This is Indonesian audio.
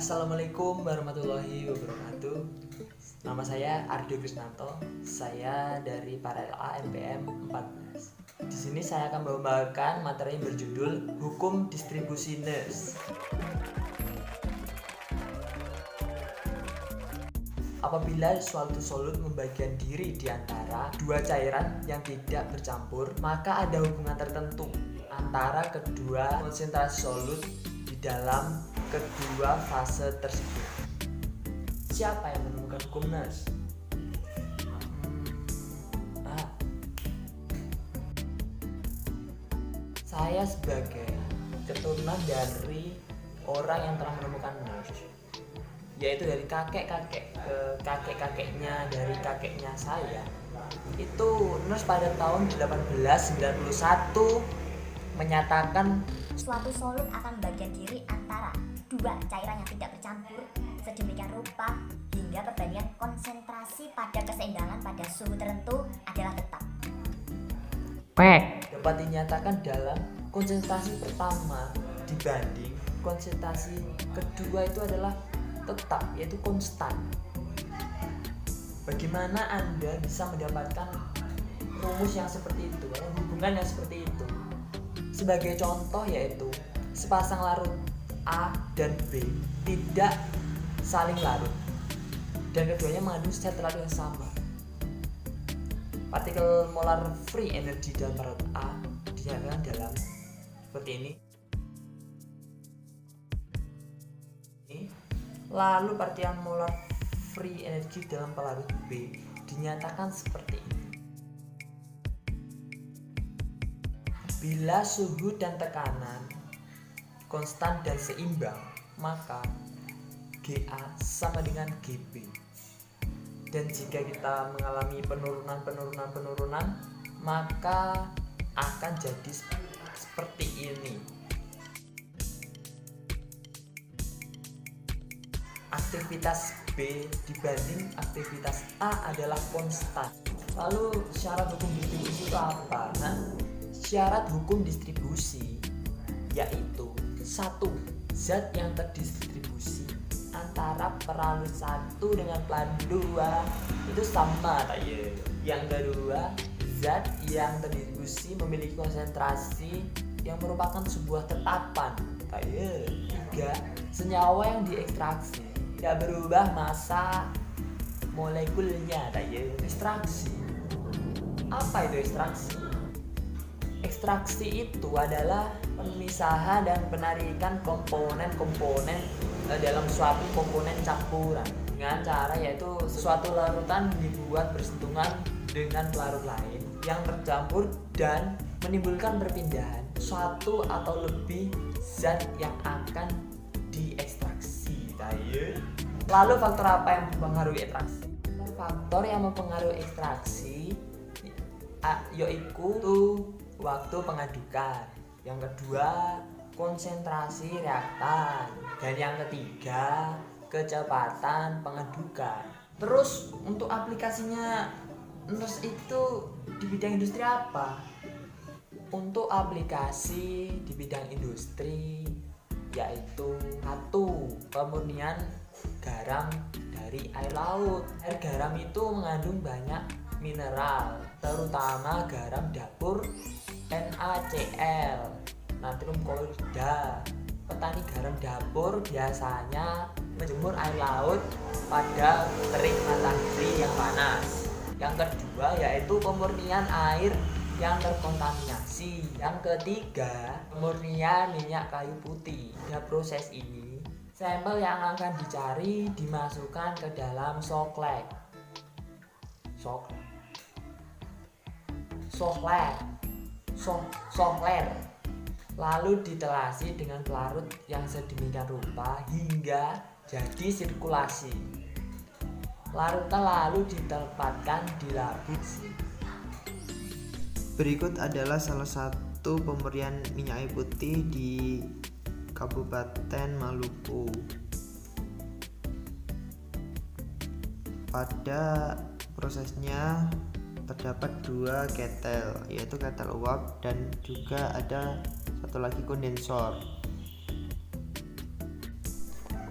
Assalamualaikum warahmatullahi wabarakatuh. Nama saya Ardio Krisnanto. Saya dari Paralel MPM 14. Di sini saya akan membawakan materi berjudul Hukum Distribusi Nurse. Apabila suatu solut membagikan diri di antara dua cairan yang tidak bercampur, maka ada hubungan tertentu antara kedua konsentrasi solut di dalam kedua fase tersebut. Siapa yang menemukan hukum Nurse? Saya sebagai keturunan dari orang yang telah menemukan Nurse, yaitu dari kakek-kakek ke kakek-kakeknya dari kakeknya saya. Itu Nurse pada tahun 1891 menyatakan suatu solut akan membagikan diri antara dua cairan yang tidak bercampur sedemikian rupa hingga perbandingan konsentrasi pada keseimbangan pada suhu tertentu adalah tetap. dapat dinyatakan dalam konsentrasi pertama dibanding konsentrasi kedua itu adalah tetap, yaitu konstan. Bagaimana Anda bisa mendapatkan rumus yang seperti itu, hubungan yang seperti itu? Sebagai contoh yaitu sepasang larut A dan B tidak saling larut dan keduanya mengandung zat larut yang sama. Partikel molar free energy dalam larut A dinyatakan dalam seperti ini. Lalu partikel molar free energy dalam pelarut B dinyatakan seperti ini. Bila suhu dan tekanan konstan dan seimbang, maka Ga sama dengan Gb. Dan jika kita mengalami penurunan, maka akan jadi seperti ini. Aktivitas B dibanding aktivitas A adalah konstan. Lalu syarat hukum distribusi itu apa? Syarat hukum distribusi yaitu satu, zat yang terdistribusi antara pelalut 1 dengan pelalut 2 itu sama. Yang kedua, zat yang terdistribusi memiliki konsentrasi yang merupakan sebuah tetapan. Tiga, senyawa yang diekstraksi tidak berubah massa molekulnya. Ekstraksi, apa itu ekstraksi? Ekstraksi itu adalah pemisahan dan penarikan komponen-komponen dalam suatu komponen campuran dengan cara yaitu suatu larutan dibuat bersentuhan dengan pelarut lain yang tercampur dan menimbulkan perpindahan suatu atau lebih zat yang akan diekstraksi. Lalu faktor apa yang mempengaruhi ekstraksi? Faktor yang mempengaruhi ekstraksi yaitu waktu pengadukan, yang kedua konsentrasi reaktan, dan yang ketiga kecepatan pengadukan. Terus untuk aplikasinya Nurse itu di bidang industri apa? Untuk aplikasi di bidang industri yaitu satu, pemurnian garam dari air laut. Air garam itu mengandung banyak mineral, terutama garam dapur NaCl, natrium klorida. Petani garam dapur biasanya menjemur air laut pada terik matahari yang panas. Yang kedua yaitu pemurnian air yang terkontaminasi. Yang ketiga, pemurnian minyak kayu putih. Pada proses ini, sampel yang akan dicari dimasukkan ke dalam soklet, lalu ditelasi dengan pelarut yang sedemikian rupa hingga jadi sirkulasi. Larutan lalu ditempatkan di labu. Berikut adalah salah satu pemurnian minyak kayu putih di Kabupaten Maluku. Pada prosesnya terdapat dua ketel, yaitu ketel uap dan juga ada satu lagi kondensor.